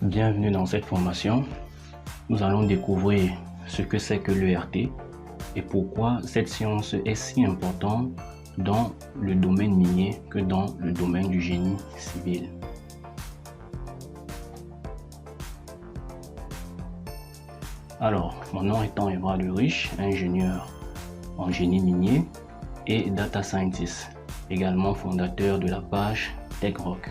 Bienvenue dans cette formation. Nous allons découvrir ce que c'est que l'ERT et pourquoi cette science est si importante dans le domaine minier que dans le domaine du génie civil. Alors, mon nom étant Évrard Riche, ingénieur en génie minier et data scientist, également fondateur de la page TechRock.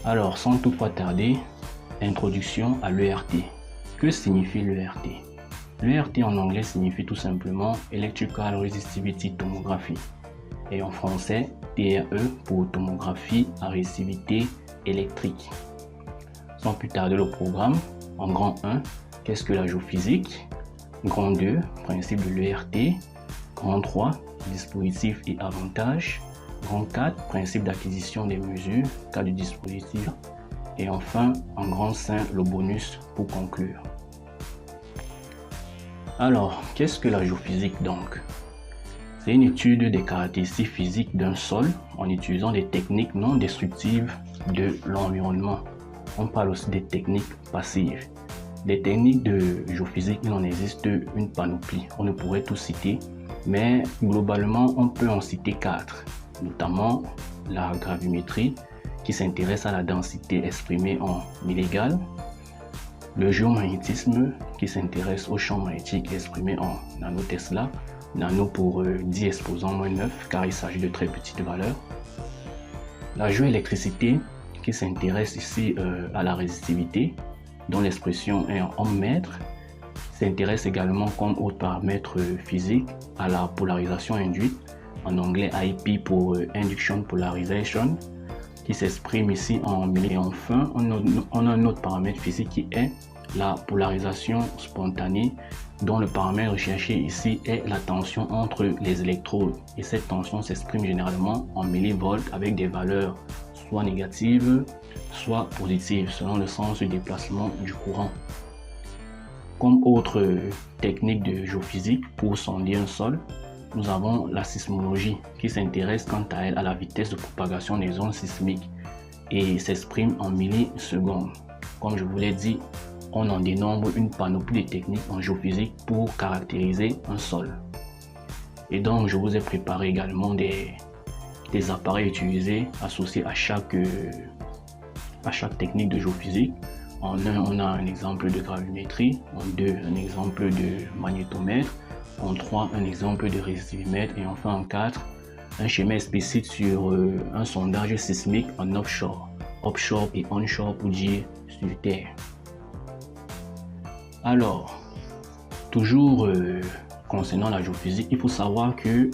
Alors, sans toutefois tarder, introduction à l'ERT. Que signifie l'ERT? L'ERT en anglais signifie tout simplement Electrical Resistivity Tomography et en français TRE pour tomographie à résistivité électrique. Sans plus tarder le programme, en grand 1, qu'est-ce que la géophysique? Grand 2, principe de l'ERT. Grand 3, dispositifs et avantages. Grand 4, principe d'acquisition des mesures, cas du dispositif. Et enfin, en grand 5, le bonus pour conclure. Alors, qu'est-ce que la géophysique donc? C'est une étude des caractéristiques physiques d'un sol en utilisant des techniques non destructives de l'environnement. On parle aussi des techniques passives. Des techniques de géophysique, il en existe une panoplie. On ne pourrait tout citer, mais globalement, on peut en citer 4. Notamment la gravimétrie qui s'intéresse à la densité exprimée en millégales, le géomagnétisme qui s'intéresse au champ magnétique exprimé en nanotesla, nano pour 10 exposant moins 9 car il s'agit de très petites valeurs, la géoélectricité qui s'intéresse ici à la résistivité dont l'expression est en ohms mètres, s'intéresse également comme autre paramètre physique à la polarisation induite, en anglais IP pour Induction Polarization, qui s'exprime ici en millésieverts. Et enfin, on a un autre paramètre physique qui est la polarisation spontanée, dont le paramètre recherché ici est la tension entre les électrodes. Et cette tension s'exprime généralement en millivolts avec des valeurs soit négatives, soit positives, selon le sens du déplacement du courant. Comme autre technique de géophysique pour sonder un sol, nous avons la sismologie qui s'intéresse quant à elle à la vitesse de propagation des ondes sismiques et s'exprime en millisecondes. Comme je vous l'ai dit, on en dénombre une panoplie de techniques en géophysique pour caractériser un sol. Et donc je vous ai préparé également des appareils utilisés associés à chaque technique de géophysique. En 1, on a un exemple de gravimétrie, en 2, un exemple de magnétomètre, en 3, un exemple de résistivimètre et enfin en 4, un schéma explicite sur un sondage sismique en offshore et onshore pour dire sur terre. Alors, toujours concernant la géophysique, il faut savoir que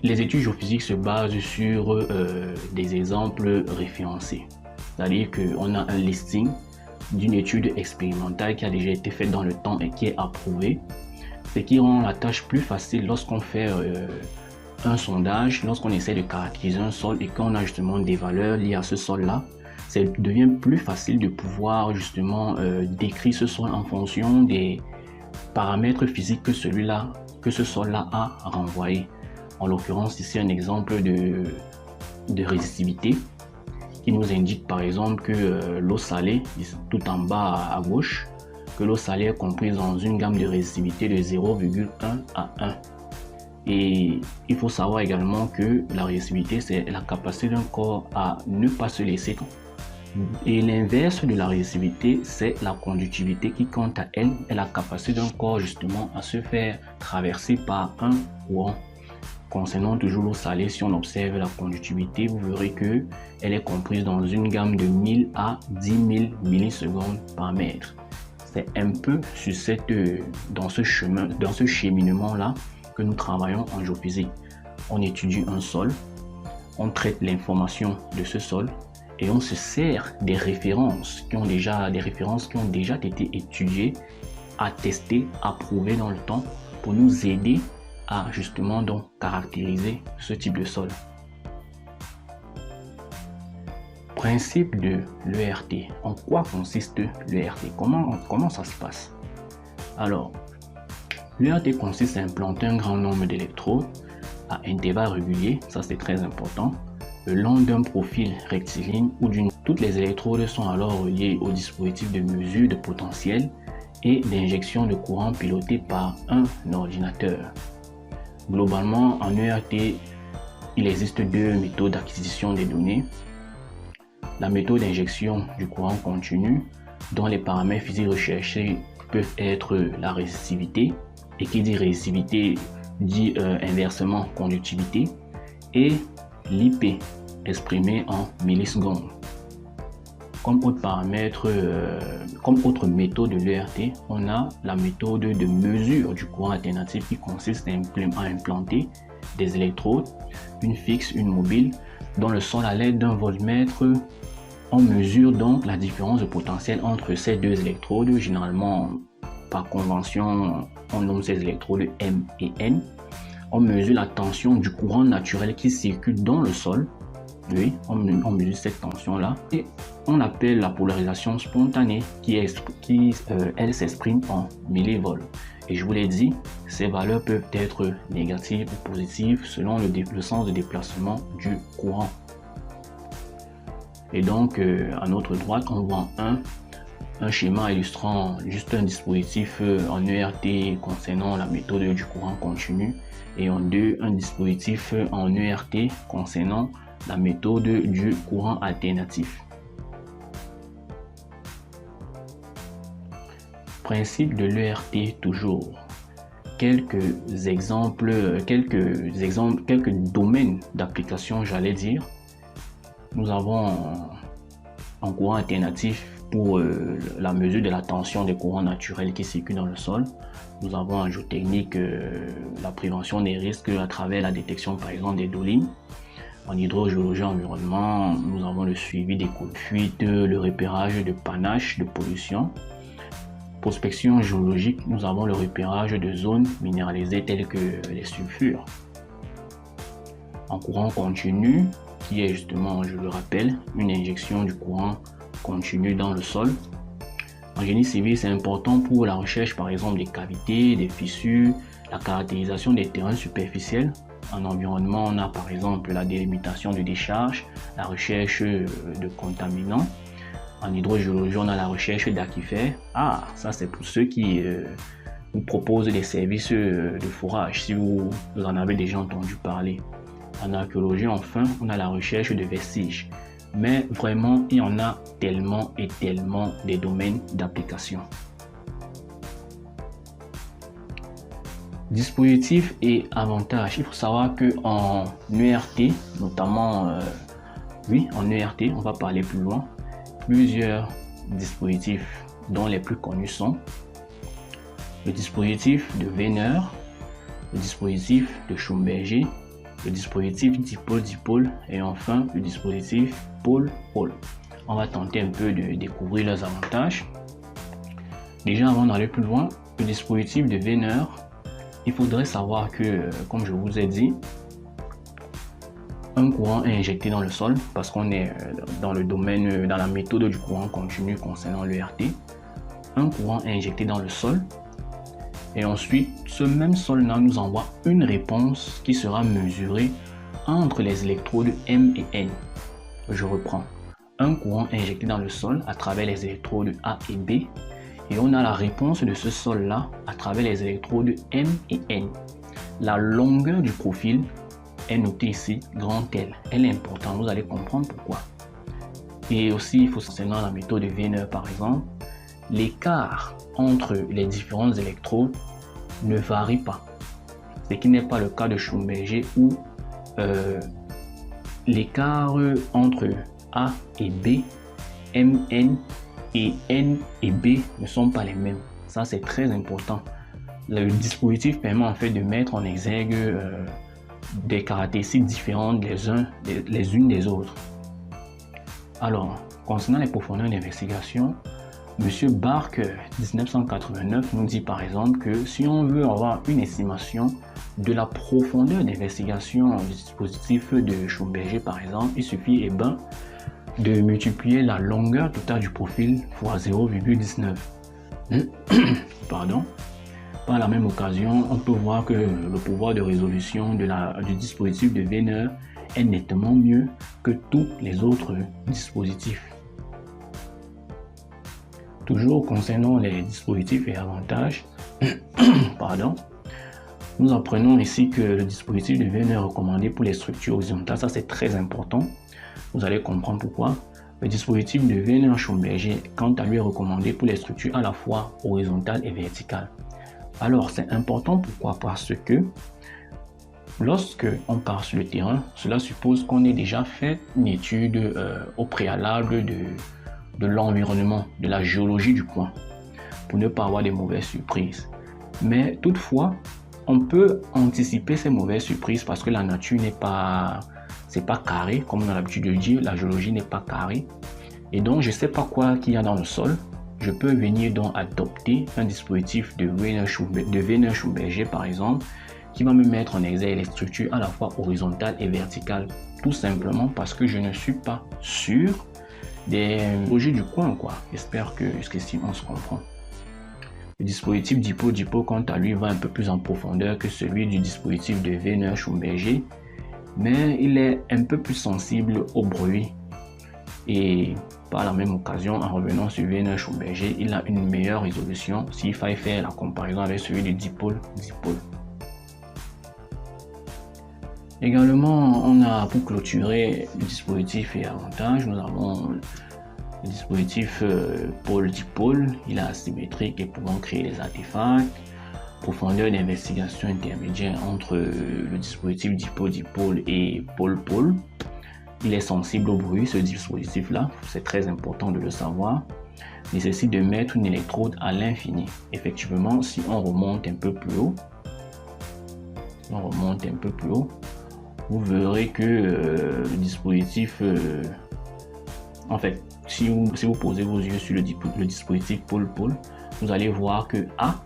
les études géophysiques se basent sur des exemples référencés. C'est-à-dire qu'on a un listing d'une étude expérimentale qui a déjà été faite dans le temps et qui est approuvée. Ce qui rend la tâche plus facile lorsqu'on fait un sondage, lorsqu'on essaie de caractériser un sol et qu'on a justement des valeurs liées à ce sol-là, ça devient plus facile de pouvoir justement décrire ce sol en fonction des paramètres physiques que ce sol-là a renvoyé. En l'occurrence, ici un exemple de résistivité qui nous indique par exemple que l'eau salée, tout en bas à gauche, que l'eau salée est comprise dans une gamme de résistivité de 0,1 à 1. Et il faut savoir également que la résistivité, c'est la capacité d'un corps à ne pas se laisser. Et l'inverse de la résistivité, c'est la conductivité qui, quant à elle, est la capacité d'un corps justement à se faire traverser par un courant. Concernant toujours l'eau salée, si on observe la conductivité, vous verrez que elle est comprise dans une gamme de 1000 à 10 000 millisecondes par mètre. C'est un peu sur dans ce cheminement-là que nous travaillons en géophysique. On étudie un sol, on traite l'information de ce sol et on se sert des références qui ont déjà été étudiées, attestées, approuvées dans le temps pour nous aider à justement donc caractériser ce type de sol. Principe de l'ERT. En quoi consiste l'ERT? Comment ça se passe? Alors, l'ERT consiste à implanter un grand nombre d'électrodes à intervalles réguliers, ça c'est très important, le long d'un profil rectiligne ou d'une. Toutes les électrodes sont alors reliées au dispositif de mesure de potentiel et d'injection de courant piloté par un ordinateur. Globalement, en ERT, il existe deux méthodes d'acquisition des données. La méthode d'injection du courant continu, dont les paramètres physiques recherchés peuvent être la résistivité, et qui dit résistivité dit inversement conductivité, et l'IP, exprimé en millisecondes. Comme autre paramètre, comme autre méthode de l'ERT, on a la méthode de mesure du courant alternatif qui consiste à implanter des électrodes, une fixe, une mobile, dans le sol à l'aide d'un voltmètre. On mesure donc la différence de potentiel entre ces deux électrodes. Généralement, par convention, on nomme ces électrodes M et N. On mesure la tension du courant naturel qui circule dans le sol. Oui, on mesure cette tension-là. Et on appelle la polarisation spontanée qui elle s'exprime en millivolts. Et je vous l'ai dit, ces valeurs peuvent être négatives ou positives selon le sens de déplacement du courant. Et donc, à notre droite, on voit un schéma illustrant juste un dispositif en ERT concernant la méthode du courant continu, et en deux, un dispositif en ERT concernant la méthode du courant alternatif. Principe de l'ERT toujours. Quelques domaines d'application, j'allais dire. Nous avons un courant alternatif pour la mesure de la tension des courants naturels qui circulent dans le sol. Nous avons en géotechnique la prévention des risques à travers la détection par exemple des dolines. En hydrogéologie environnement, nous avons le suivi des coups de fuite, le repérage de panache de pollution. Prospection géologique, nous avons le repérage de zones minéralisées telles que les sulfures. En courant continu, qui est justement, je le rappelle, une injection du courant continu dans le sol. En génie civil, c'est important pour la recherche par exemple des cavités, des fissures, la caractérisation des terrains superficiels. En environnement, on a par exemple la délimitation de décharges, la recherche de contaminants. En hydrogéologie, on a la recherche d'aquifères. Ah, ça c'est pour ceux qui vous proposent des services de forage, si vous en avez déjà entendu parler. En archéologie, enfin, on a la recherche de vestiges. Mais vraiment, il y en a tellement et tellement des domaines d'application. Dispositifs et avantages. Il faut savoir qu'en ERT, notamment, en ERT, on va parler plus loin, plusieurs dispositifs dont les plus connus sont le dispositif de Wiener, le dispositif de Schlumberger, le dispositif dipôle-dipôle et enfin le dispositif pôle-pôle. On va tenter un peu de découvrir leurs avantages. Déjà, avant d'aller plus loin, le dispositif de Wiener, il faudrait savoir que, comme je vous ai dit, un courant est injecté dans le sol parce qu'on est dans le domaine, dans la méthode du courant continu concernant l'ERT. Un courant est injecté dans le sol et ensuite ce même sol-là nous envoie une réponse qui sera mesurée entre les électrodes M et N. Je reprends. Un courant est injecté dans le sol à travers les électrodes A et B et on a la réponse de ce sol-là à travers les électrodes M et N. La longueur du profil est notée ici grand L. Elle est importante, vous allez comprendre pourquoi. Et aussi, il faut concernant la méthode de Wiener par exemple, l'écart entre les différentes électrodes ne varie pas. Ce qui n'est pas le cas de Schlumberger où l'écart entre A et B, MN et N et B ne sont pas les mêmes. Ça, c'est très important. Le dispositif permet en fait de mettre en exergue des caractéristiques différentes les unes des autres. Alors, concernant les profondeurs d'investigation, M. Barker, 1989, nous dit par exemple que si on veut avoir une estimation de la profondeur d'investigation du dispositif de Schlumberger par exemple, il suffit de multiplier la longueur totale du profil fois 0,19. Pardon. Par la même occasion, on peut voir que le pouvoir de résolution du dispositif de Wiener est nettement mieux que tous les autres dispositifs. Toujours concernant les dispositifs et avantages, pardon, nous apprenons ici que le dispositif de VNE est recommandé pour les structures horizontales. Ça, c'est très important. Vous allez comprendre pourquoi. Le dispositif de VNE Schlumberger, quant à lui, est recommandé pour les structures à la fois horizontales et verticales. Alors, c'est important. Pourquoi? Parce que lorsque on part sur le terrain, cela suppose qu'on ait déjà fait une étude au préalable de l'environnement, de la géologie du coin, pour ne pas avoir de mauvaises surprises. Mais toutefois, on peut anticiper ces mauvaises surprises parce que la nature n'est pas, c'est pas carré, comme on a l'habitude de dire, la géologie n'est pas carrée. Et donc, je ne sais pas quoi qu'il y a dans le sol. Je peux venir donc adopter un dispositif de VNE Schlumberger, par exemple, qui va me mettre en exergue les structures à la fois horizontales et verticales, tout simplement parce que je ne suis pas sûr des projets du coin, quoi. J'espère que jusqu'ici on se comprend. Le dispositif DIPO quant à lui va un peu plus en profondeur que celui du dispositif de VNE Schlumberger, mais il est un peu plus sensible au bruit et par la même occasion, en revenant sur VNE Schlumberger, il a une meilleure résolution s'il fallait faire la comparaison avec celui du dipôle. Également, on a pour clôturer le dispositif et avantages, nous avons le dispositif pôle-dipôle. Il est asymétrique et pouvant créer des artefacts. Profondeur d'investigation intermédiaire entre le dispositif dipôle et pôle-pôle. Il est sensible au bruit, ce dispositif-là, c'est très important de le savoir. Nécessite de mettre une électrode à l'infini. Effectivement, si on remonte un peu plus haut, vous verrez que le dispositif, en fait, si vous posez vos yeux sur le dispositif pôle-pôle, vous allez voir que A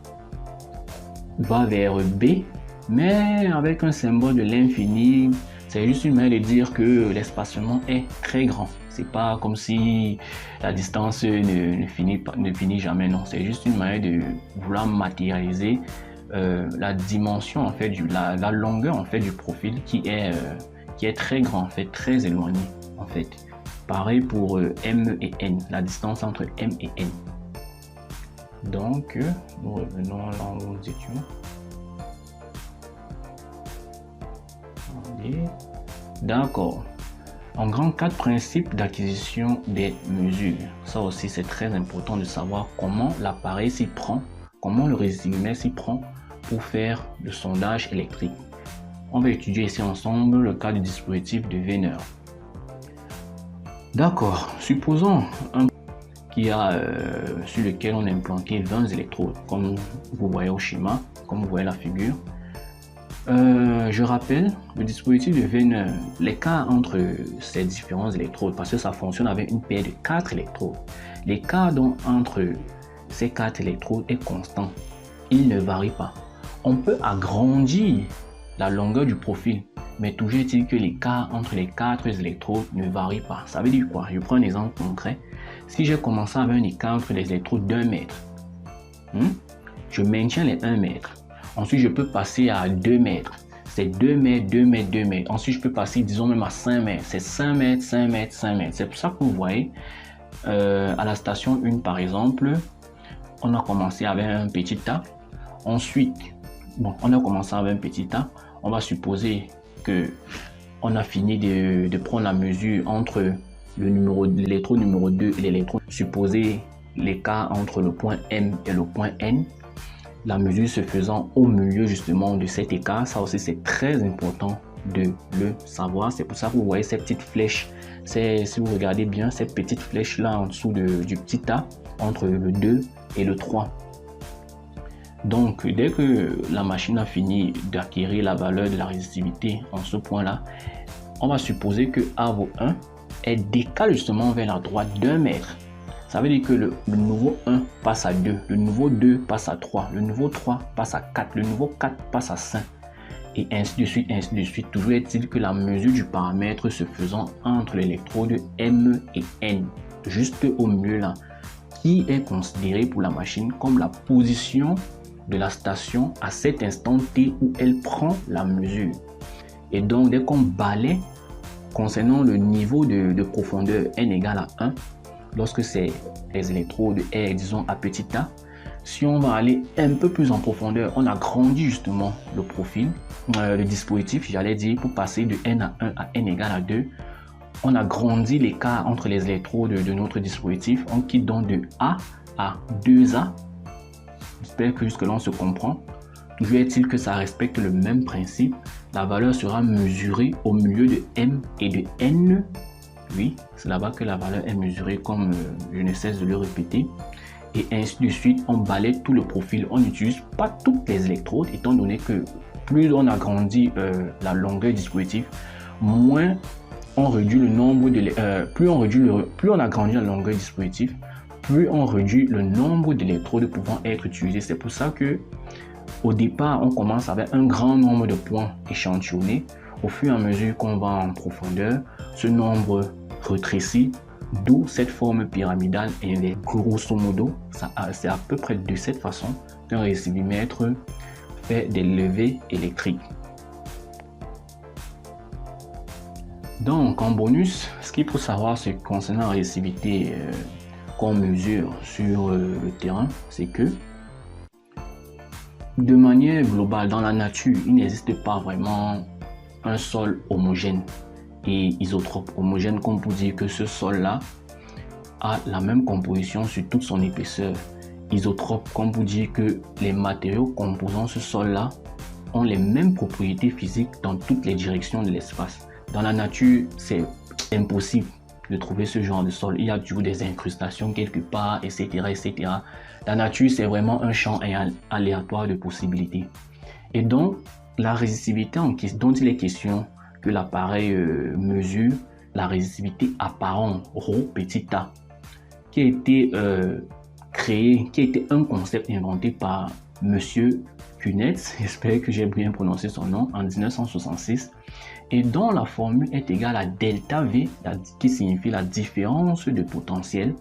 va vers B, mais avec un symbole de l'infini. C'est juste une manière de dire que l'espacement est très grand. C'est pas comme si la distance ne finit jamais, non. C'est juste une manière de vouloir matérialiser la dimension, en fait, la longueur, en fait, du profil qui est très grand, en fait, très éloigné, en fait. Pareil pour M et N, la distance entre M et N. Donc, nous revenons là où nous étions. D'accord. En grand, 4 principes d'acquisition des mesures. Ça aussi, c'est très important de savoir comment l'appareil s'y prend, comment le résumé s'y prend pour faire le sondage électrique. On va étudier ici ensemble le cas du dispositif de Wiener. D'accord. Supposons un sur lequel on a implanté 20 électrodes, comme vous voyez au schéma, comme vous voyez la figure. Je rappelle le dispositif de Wiener, l'écart entre ces différents électrodes, parce que ça fonctionne avec une paire de 4 électrodes. L'écart donc entre ces 4 électrodes est constant, il ne varie pas. On peut agrandir la longueur du profil, mais toujours est-il que l'écart entre les 4 électrodes ne varie pas. Ça veut dire quoi? Je prends un exemple concret. Si j'ai commencé avec un écart entre les électrodes d'1 mètre, je maintiens les 1 mètre. Ensuite, je peux passer à 2 mètres. C'est 2 mètres, 2 mètres, 2 mètres. Ensuite, je peux passer, disons même à 5 mètres. C'est 5 mètres, 5 mètres, 5 mètres. C'est pour ça que vous voyez, à la station 1, par exemple, on a commencé avec un petit tas. Ensuite, on a commencé avec un petit tas. On va supposer que on a fini de prendre la mesure entre l'électrode numéro 2 et l'électrode. Supposer l'écart entre le point M et le point N. La mesure se faisant au milieu justement de cet écart, ça aussi c'est très important de le savoir. C'est pour ça que vous voyez ces petites flèches. Si vous regardez bien, ces petites flèches là en dessous du petit A entre le 2 et le 3. Donc dès que la machine a fini d'acquérir la valeur de la résistivité en ce point là, on va supposer que A vaut 1 et décale justement vers la droite d'1 mètre. Ça veut dire que le nouveau 1 passe à 2, le nouveau 2 passe à 3, le nouveau 3 passe à 4, le nouveau 4 passe à 5, et ainsi de suite, ainsi de suite. Toujours est-il que la mesure du paramètre se faisant entre l'électrode M et N, juste au milieu là, qui est considéré pour la machine comme la position de la station à cet instant T où elle prend la mesure. Et donc, dès qu'on balaie concernant le niveau de profondeur n égale à 1, lorsque c'est les électrodes R, disons à petit a, si on va aller un peu plus en profondeur, on agrandit justement le profil, le dispositif, j'allais dire, pour passer de n à 1 à n égale à 2, on agrandit l'écart entre les électrodes de notre dispositif, on quitte donc de A à 2A. J'espère que jusque-là on se comprend. Toujours est-il que ça respecte le même principe. La valeur sera mesurée au milieu de M et de N. Oui, c'est là-bas que la valeur est mesurée, comme je ne cesse de le répéter. Et ainsi de suite, on balaye tout le profil. On n'utilise pas toutes les électrodes, étant donné que plus on agrandit la longueur du dispositif, moins on réduit le nombre de plus on agrandit la longueur du dispositif, plus on réduit le nombre d'électrodes pouvant être utilisées. C'est pour ça que au départ, on commence avec un grand nombre de points échantillonnés. Au fur et à mesure qu'on va en profondeur, ce nombre rétrécit, d'où cette forme pyramidale inversée. Grosso modo, c'est à peu près de cette façon qu'un récivimètre fait des levées électriques. Donc, en bonus, ce qu'il faut savoir, c'est concernant la réactivité qu'on mesure sur le terrain, c'est que de manière globale, dans la nature, il n'existe pas vraiment un sol homogène et isotrope. Homogène comme pour dire que ce sol-là a la même composition sur toute son épaisseur. Isotrope comme pour dire que les matériaux composant ce sol-là ont les mêmes propriétés physiques dans toutes les directions de l'espace. Dans la nature, c'est impossible de trouver ce genre de sol. Il y a toujours des incrustations quelque part, etc., etc. La nature, c'est vraiment un champ aléatoire de possibilités. Et donc, la résistivité dont il est question que l'appareil mesure, la résistivité apparente, ρ petit a, qui a été créé, qui a été un concept inventé par Monsieur Kunetz, j'espère que j'ai bien prononcé son nom, en 1966, et dont la formule est égale à delta V, qui signifie la différence de potentiel,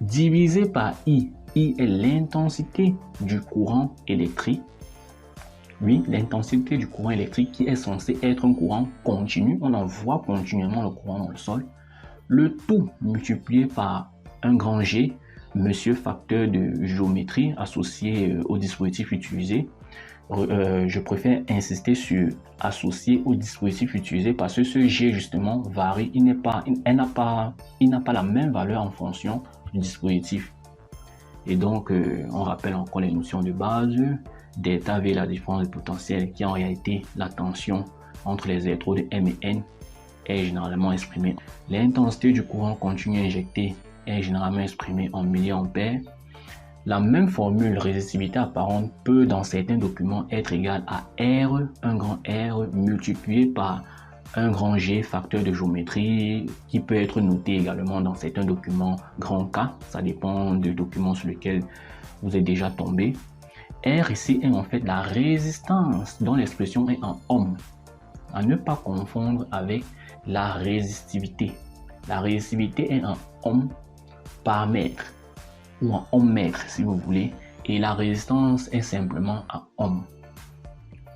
divisé par I. I est l'intensité du courant électrique. Oui, l'intensité du courant électrique qui est censé être un courant continu. On envoie continuellement le courant dans le sol. Le tout multiplié par un grand G, monsieur facteur de géométrie associé au dispositif utilisé. Je préfère insister sur associé au dispositif utilisé parce que ce G justement varie. Il n'a pas la même valeur en fonction du dispositif. Et donc, on rappelle encore les notions de base. Delta V, la différence de potentiel, qui est en réalité la tension entre les électrodes M et N, est généralement exprimée. L'intensité du courant continu injecté est généralement exprimée en milliampères. La même formule résistivité apparente peut dans certains documents être égale à R, un grand R, multiplié par un grand G, facteur de géométrie, qui peut être noté également dans certains documents grand K. Ça dépend du document sur lequel vous êtes déjà tombé. R ici est en fait la résistance, dont l'expression est en ohm. À ne pas confondre avec la résistivité. La résistivité est en ohm par mètre, ou en ohm mètre si vous voulez, et la résistance est simplement en ohm.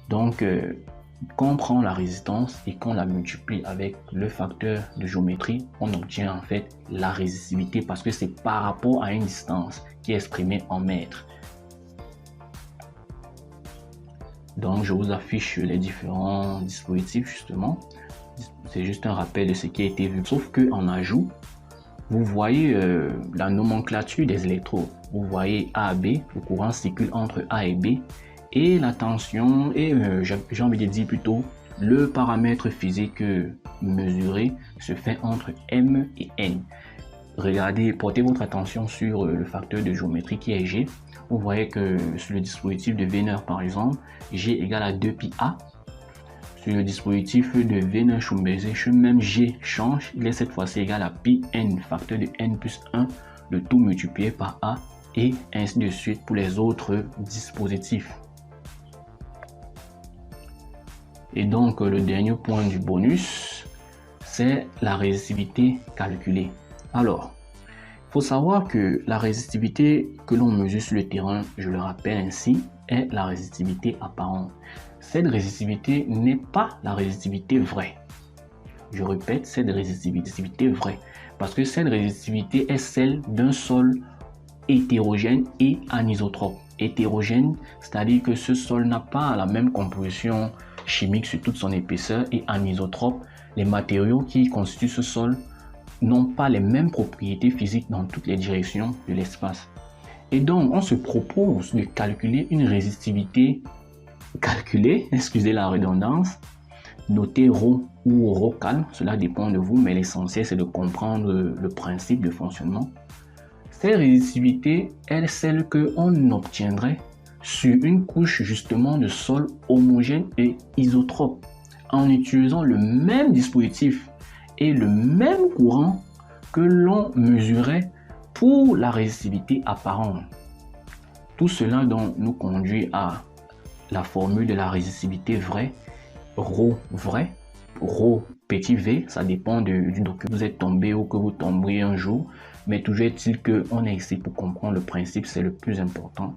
Donc, quand on prend la résistance et qu'on la multiplie avec le facteur de géométrie, on obtient en fait la résistivité parce que c'est par rapport à une distance qui est exprimée en mètres. Donc, je vous affiche les différents dispositifs justement. C'est juste un rappel de ce qui a été vu. Sauf qu'en ajout, vous voyez la nomenclature des électrodes. Vous voyez A à B, le courant circule entre A et B. Et la tension, et j'ai envie de dire plutôt, le paramètre physique mesuré se fait entre M et N. Regardez, portez votre attention sur le facteur de géométrie qui est G. Vous voyez que sur le dispositif de Wiener par exemple, G égale à 2πA. Sur le dispositif de Wiener-Schumpeter, même G change, il est cette fois-ci égal à πN, facteur de N plus 1, le tout multiplié par A, et ainsi de suite pour les autres dispositifs. Et donc le dernier point du bonus, c'est la résistivité calculée. Alors, il faut savoir que la résistivité que l'on mesure sur le terrain, je le rappelle ainsi, est la résistivité apparente. Cette résistivité n'est pas la résistivité vraie. Je répète, cette résistivité vraie. Parce que cette résistivité est celle d'un sol hétérogène et anisotrope. Hétérogène, c'est-à-dire que ce sol n'a pas la même composition chimique sur toute son épaisseur, et anisotrope, les matériaux qui constituent ce sol n'ont pas les mêmes propriétés physiques dans toutes les directions de l'espace. Et donc, on se propose de calculer une résistivité calculée, excusez la redondance, notée ρ ou ρ calme, cela dépend de vous, mais l'essentiel c'est de comprendre le principe de fonctionnement. Cette résistivité est celle qu'on obtiendrait sur une couche justement de sol homogène et isotrope, en utilisant le même dispositif et le même courant que l'on mesurait pour la résistivité apparente. Tout cela donc nous conduit à la formule de la résistivité vraie, ρ vrai, ρ petit v, ça dépend du document que vous êtes tombé ou que vous tomberez un jour, mais toujours est-il qu'on est ici pour comprendre le principe, c'est le plus important.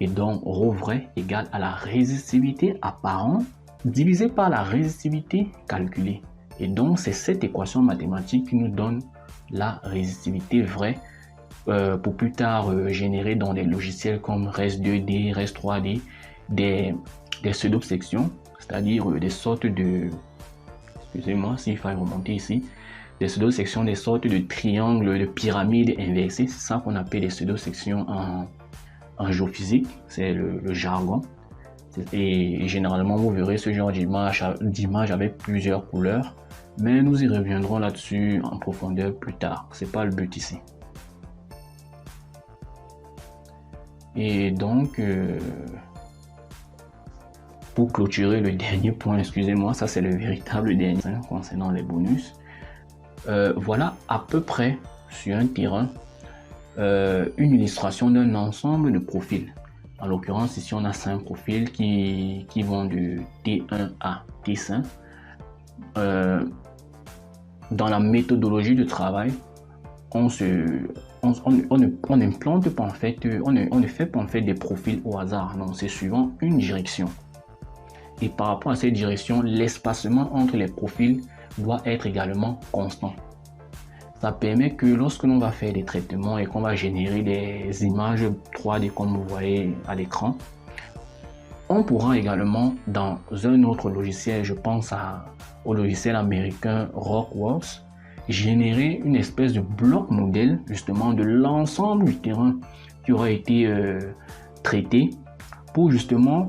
Et donc ρ vrai égale à la résistivité apparente divisé par la résistivité calculée. Et donc c'est cette équation mathématique qui nous donne la résistivité vraie, pour plus tard générer dans des logiciels comme Res2D, Res3D, des pseudo-sections, c'est-à-dire des sortes de, excusez-moi s'il faut remonter ici, des pseudo-sections, des sortes de triangles, de pyramides inversées. C'est ça qu'on appelle des pseudo-sections en géophysique, c'est le jargon. Et généralement vous verrez ce genre d'image avec plusieurs couleurs, mais nous y reviendrons là-dessus en profondeur plus tard, c'est pas le but ici. Et donc pour clôturer le dernier point, excusez-moi, ça c'est le véritable dernier concernant les bonus. Voilà à peu près sur un terrain une illustration d'un ensemble de profils. En l'occurrence ici on a 5 profils qui vont de T1 à T5. Dans la méthodologie de travail, on n'implante pas en fait, on ne fait pas en fait des profils au hasard, non, c'est suivant une direction. Et par rapport à cette direction, l'espacement entre les profils doit être également constant. Ça permet que lorsque l'on va faire des traitements et qu'on va générer des images 3D comme vous voyez à l'écran, on pourra également dans un autre logiciel, je pense au logiciel américain Rockworks, générer une espèce de bloc modèle justement de l'ensemble du terrain qui aura été traité pour justement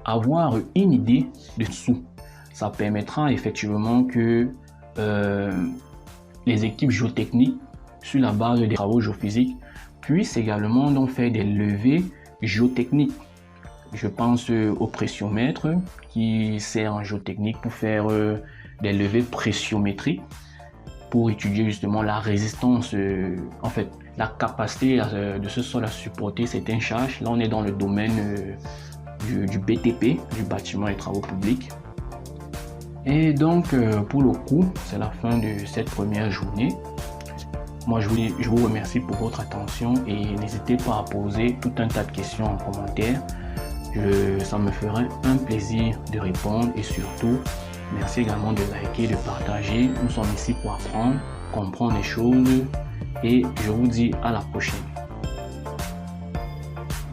avoir une idée dessous. Ça permettra effectivement que les équipes géotechniques, sur la base des travaux géophysiques, puissent également donc faire des levées géotechniques. Je pense au pressiomètre qui sert en géotechnique pour faire des levées pressiométriques pour étudier justement la résistance, en fait la capacité de ce sol à supporter certaines charges. Là on est dans le domaine du BTP, du bâtiment et travaux publics. Et donc pour le coup c'est la fin de cette première journée. Moi je vous remercie pour votre attention et n'hésitez pas à poser tout un tas de questions en commentaire. Ça me ferait un plaisir de répondre et surtout merci également de liker, de partager. Nous sommes ici pour apprendre, comprendre les choses et je vous dis à la prochaine.